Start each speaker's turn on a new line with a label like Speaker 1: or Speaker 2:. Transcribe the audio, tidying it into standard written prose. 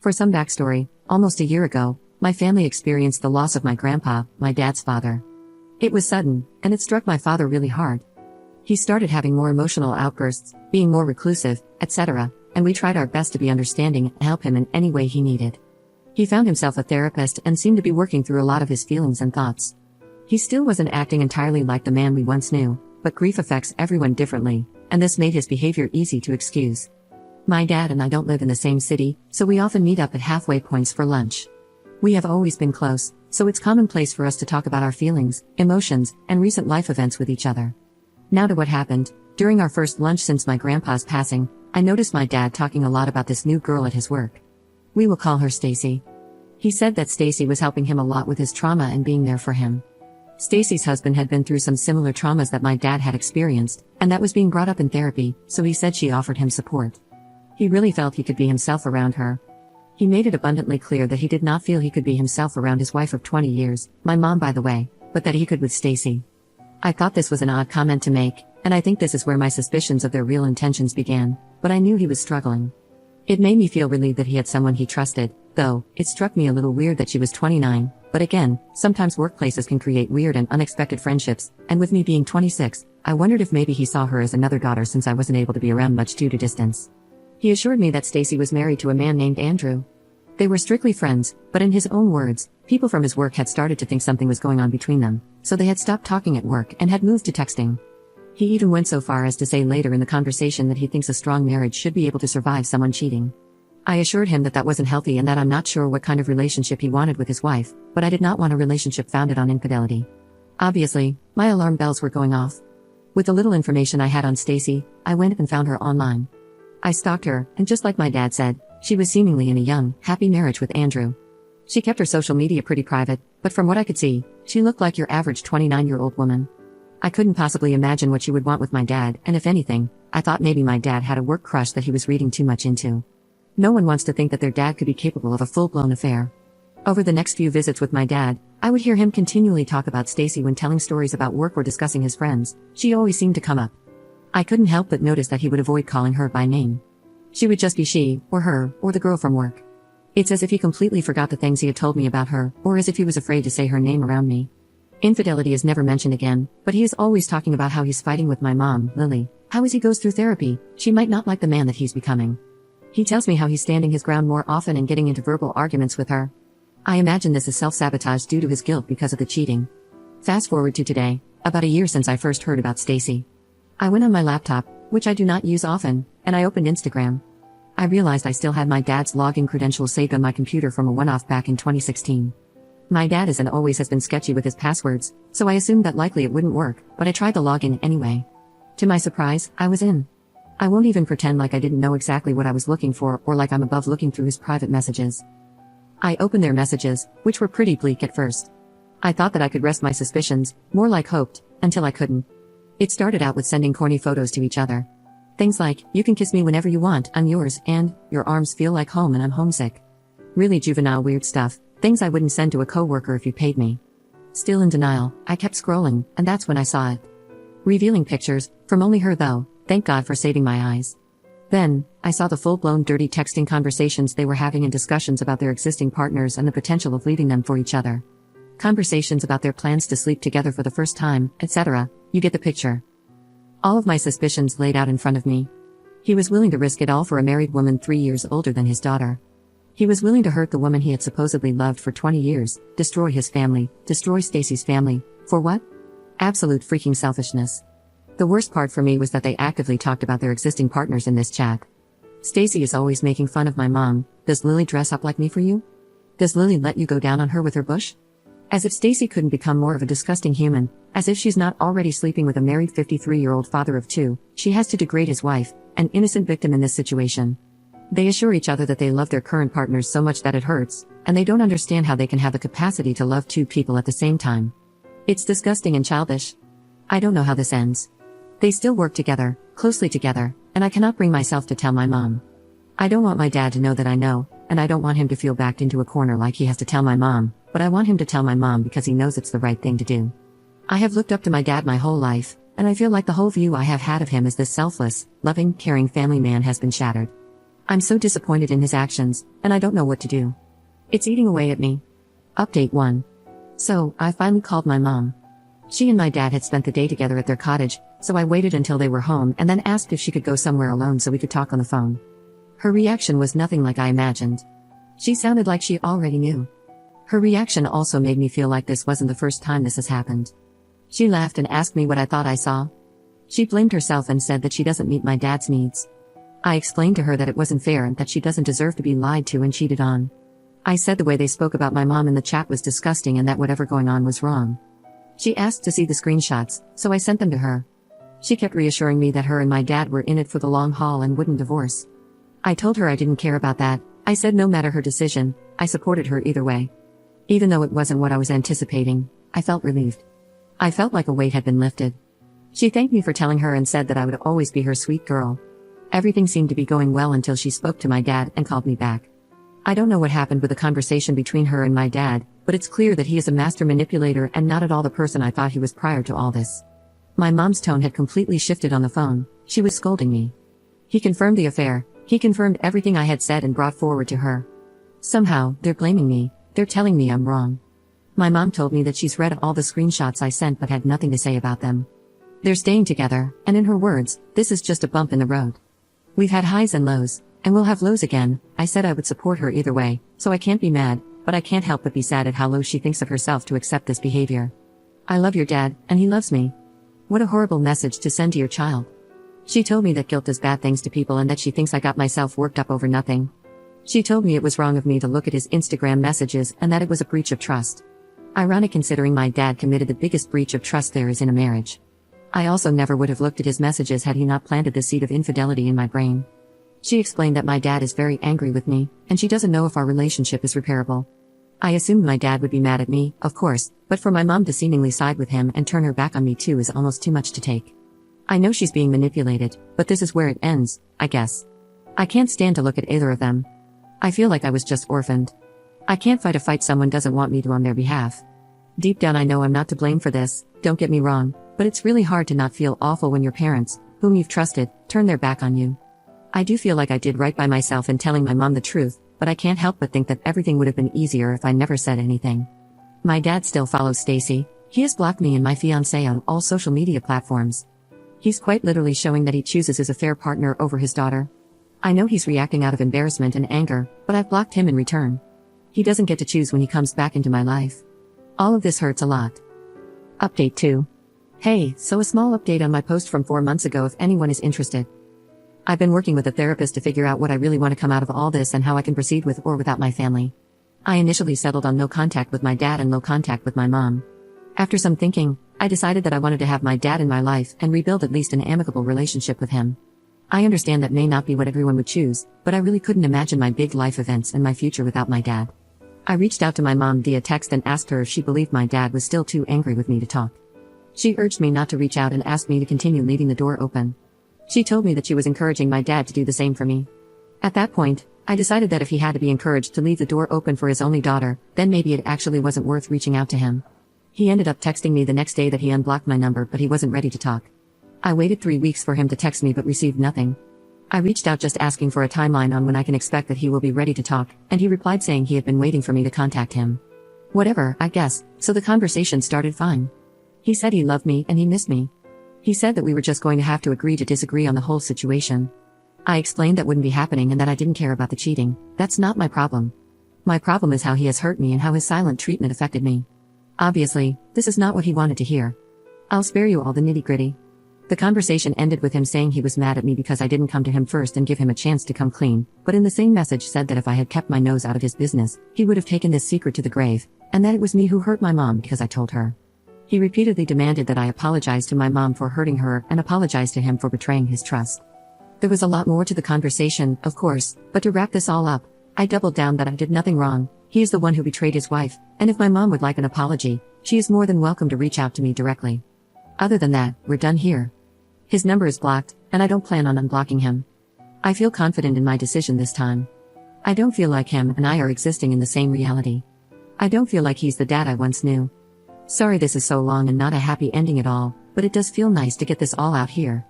Speaker 1: For some backstory, almost a year ago, my family experienced the loss of my grandpa, my dad's father. It was sudden, and it struck my father really hard. He started having more emotional outbursts, being more reclusive, etc., and we tried our best to be understanding and help him in any way he needed. He found himself a therapist and seemed to be working through a lot of his feelings and thoughts. He still wasn't acting entirely like the man we once knew, but grief affects everyone differently, and this made his behavior easy to excuse. My dad and I don't live in the same city, so we often meet up at halfway points for lunch. We have always been close, so it's commonplace for us to talk about our feelings, emotions, and recent life events with each other. Now to what happened. During our first lunch since my grandpa's passing, I noticed my dad talking a lot about this new girl at his work. We will call her Stacy. He said that Stacy was helping him a lot with his trauma and being there for him. Stacy's husband had been through some similar traumas that my dad had experienced, and that was being brought up in therapy, so he said she offered him support. He really felt he could be himself around her. He made it abundantly clear that he did not feel he could be himself around his wife of 20 years, my mom by the way, but that he could with Stacy. I thought this was an odd comment to make, and I think this is where my suspicions of their real intentions began, but I knew he was struggling. It made me feel relieved that he had someone he trusted, though it struck me a little weird that she was 29, but again, sometimes workplaces can create weird and unexpected friendships, and with me being 26, I wondered if maybe he saw her as another daughter since I wasn't able to be around much due to distance. He assured me that Stacy was married to a man named Andrew. They were strictly friends, but in his own words, people from his work had started to think something was going on between them, so they had stopped talking at work and had moved to texting. He even went so far as to say later in the conversation that he thinks a strong marriage should be able to survive someone cheating. I assured him that that wasn't healthy and that I'm not sure what kind of relationship he wanted with his wife, but I did not want a relationship founded on infidelity. Obviously, my alarm bells were going off. With the little information I had on Stacy, I went and found her online. I stalked her, and just like my dad said, she was seemingly in a young, happy marriage with Andrew. She kept her social media pretty private, but from what I could see, she looked like your average 29-year-old woman. I couldn't possibly imagine what she would want with my dad, and if anything, I thought maybe my dad had a work crush that he was reading too much into. No one wants to think that their dad could be capable of a full-blown affair. Over the next few visits with my dad, I would hear him continually talk about Stacy when telling stories about work or discussing his friends. She always seemed to come up. I couldn't help but notice that he would avoid calling her by name. She would just be she, or her, or the girl from work. It's as if he completely forgot the things he had told me about her, or as if he was afraid to say her name around me. Infidelity is never mentioned again, but he is always talking about how he's fighting with my mom, Lily, how as he goes through therapy, she might not like the man that he's becoming. He tells me how he's standing his ground more often and getting into verbal arguments with her. I imagine this is self-sabotage due to his guilt because of the cheating. Fast forward to today, about a year since I first heard about Stacy. I went on my laptop, which I do not use often, and I opened Instagram. I realized I still had my dad's login credentials saved on my computer from a one-off back in 2016. My dad is and always has been sketchy with his passwords, so I assumed that likely it wouldn't work, but I tried the login anyway. To my surprise, I was in. I won't even pretend like I didn't know exactly what I was looking for or like I'm above looking through his private messages. I opened their messages, which were pretty bleak at first. I thought that I could rest my suspicions, more like hoped, until I couldn't. It started out with sending corny photos to each other. Things like, "You can kiss me whenever you want, I'm yours," and "Your arms feel like home and I'm homesick." Really juvenile weird stuff, things I wouldn't send to a coworker if you paid me. Still in denial, I kept scrolling, and that's when I saw it. Revealing pictures, from only her though, thank God for saving my eyes. Then, I saw the full-blown dirty texting conversations they were having and discussions about their existing partners and the potential of leaving them for each other. Conversations about their plans to sleep together for the first time, etc. You get the picture. All of my suspicions laid out in front of me. He was willing to risk it all for a married woman 3 years older than his daughter. He was willing to hurt the woman he had supposedly loved for 20 years, destroy his family, destroy Stacy's family. For what? Absolute freaking selfishness. The worst part for me was that they actively talked about their existing partners in this chat. Stacy is always making fun of my mom. Does Lily dress up like me for you? Does Lily let you go down on her with her bush? As if Stacy couldn't become more of a disgusting human, as if she's not already sleeping with a married 53-year-old father of 2, she has to degrade his wife, an innocent victim in this situation. They assure each other that they love their current partners so much that it hurts, and they don't understand how they can have the capacity to love 2 people at the same time. It's disgusting and childish. I don't know how this ends. They still work together, closely together, and I cannot bring myself to tell my mom. I don't want my dad to know that I know, and I don't want him to feel backed into a corner like he has to tell my mom, but I want him to tell my mom because he knows it's the right thing to do. I have looked up to my dad my whole life, and I feel like the whole view I have had of him as this selfless, loving, caring family man has been shattered. I'm so disappointed in his actions, and I don't know what to do. It's eating away at me. Update 1. So, I finally called my mom. She and my dad had spent the day together at their cottage, so I waited until they were home and then asked if she could go somewhere alone so we could talk on the phone. Her reaction was nothing like I imagined. She sounded like she already knew. Her reaction also made me feel like this wasn't the first time this has happened. She laughed and asked me what I thought I saw. She blamed herself and said that she doesn't meet my dad's needs. I explained to her that it wasn't fair and that she doesn't deserve to be lied to and cheated on. I said the way they spoke about my mom in the chat was disgusting and that whatever going on was wrong. She asked to see the screenshots, so I sent them to her. She kept reassuring me that her and my dad were in it for the long haul and wouldn't divorce. I told her I didn't care about that. I said no matter her decision, I supported her either way. Even though it wasn't what I was anticipating, I felt relieved. I felt like a weight had been lifted. She thanked me for telling her and said that I would always be her sweet girl. Everything seemed to be going well until she spoke to my dad and called me back. I don't know what happened with the conversation between her and my dad, but it's clear that he is a master manipulator and not at all the person I thought he was prior to all this. My mom's tone had completely shifted on the phone. She was scolding me. He confirmed the affair. He confirmed everything I had said and brought forward to her. Somehow, they're blaming me. They're telling me I'm wrong. My mom told me that she's read all the screenshots I sent but had nothing to say about them. They're staying together, and in her words, this is just a bump in the road. We've had highs and lows, and we'll have lows again. I said I would support her either way, so I can't be mad, but I can't help but be sad at how low she thinks of herself to accept this behavior. I love your dad, and he loves me. What a horrible message to send to your child. She told me that guilt does bad things to people and that she thinks I got myself worked up over nothing. She told me it was wrong of me to look at his Instagram messages and that it was a breach of trust. Ironic considering my dad committed the biggest breach of trust there is in a marriage. I also never would have looked at his messages had he not planted the seed of infidelity in my brain. She explained that my dad is very angry with me, and she doesn't know if our relationship is repairable. I assumed my dad would be mad at me, of course, but for my mom to seemingly side with him and turn her back on me too is almost too much to take. I know she's being manipulated, but this is where it ends, I guess. I can't stand to look at either of them. I feel like I was just orphaned. I can't fight a fight someone doesn't want me to on their behalf. Deep down I know I'm not to blame for this, don't get me wrong, but it's really hard to not feel awful when your parents, whom you've trusted, turn their back on you. I do feel like I did right by myself in telling my mom the truth, but I can't help but think that everything would have been easier if I never said anything. My dad still follows Stacy. He has blocked me and my fiancé on all social media platforms. He's quite literally showing that he chooses his affair partner over his daughter. I know he's reacting out of embarrassment and anger, but I've blocked him in return. He doesn't get to choose when he comes back into my life. All of this hurts a lot. Update 2. Hey, so a small update on my post from 4 months ago if anyone is interested. I've been working with a therapist to figure out what I really want to come out of all this and how I can proceed with or without my family. I initially settled on no contact with my dad and low contact with my mom. After some thinking, I decided that I wanted to have my dad in my life and rebuild at least an amicable relationship with him. I understand that may not be what everyone would choose, but I really couldn't imagine my big life events and my future without my dad. I reached out to my mom via text and asked her if she believed my dad was still too angry with me to talk. She urged me not to reach out and asked me to continue leaving the door open. She told me that she was encouraging my dad to do the same for me. At that point, I decided that if he had to be encouraged to leave the door open for his only daughter, then maybe it actually wasn't worth reaching out to him. He ended up texting me the next day that he unblocked my number but he wasn't ready to talk. I waited 3 weeks for him to text me but received nothing. I reached out just asking for a timeline on when I can expect that he will be ready to talk, and he replied saying he had been waiting for me to contact him. Whatever, I guess, so the conversation started fine. He said he loved me and he missed me. He said that we were just going to have to agree to disagree on the whole situation. I explained that wouldn't be happening and that I didn't care about the cheating. That's not my problem. My problem is how he has hurt me and how his silent treatment affected me. Obviously, this is not what he wanted to hear. I'll spare you all the nitty-gritty. The conversation ended with him saying he was mad at me because I didn't come to him first and give him a chance to come clean, but in the same message said that if I had kept my nose out of his business, he would have taken this secret to the grave, and that it was me who hurt my mom because I told her. He repeatedly demanded that I apologize to my mom for hurting her and apologize to him for betraying his trust. There was a lot more to the conversation, of course, but to wrap this all up, I doubled down that I did nothing wrong. He is the one who betrayed his wife, and if my mom would like an apology, she is more than welcome to reach out to me directly. Other than that, we're done here. His number is blocked, and I don't plan on unblocking him. I feel confident in my decision this time. I don't feel like him and I are existing in the same reality. I don't feel like he's the dad I once knew. Sorry this is so long and not a happy ending at all, but it does feel nice to get this all out here.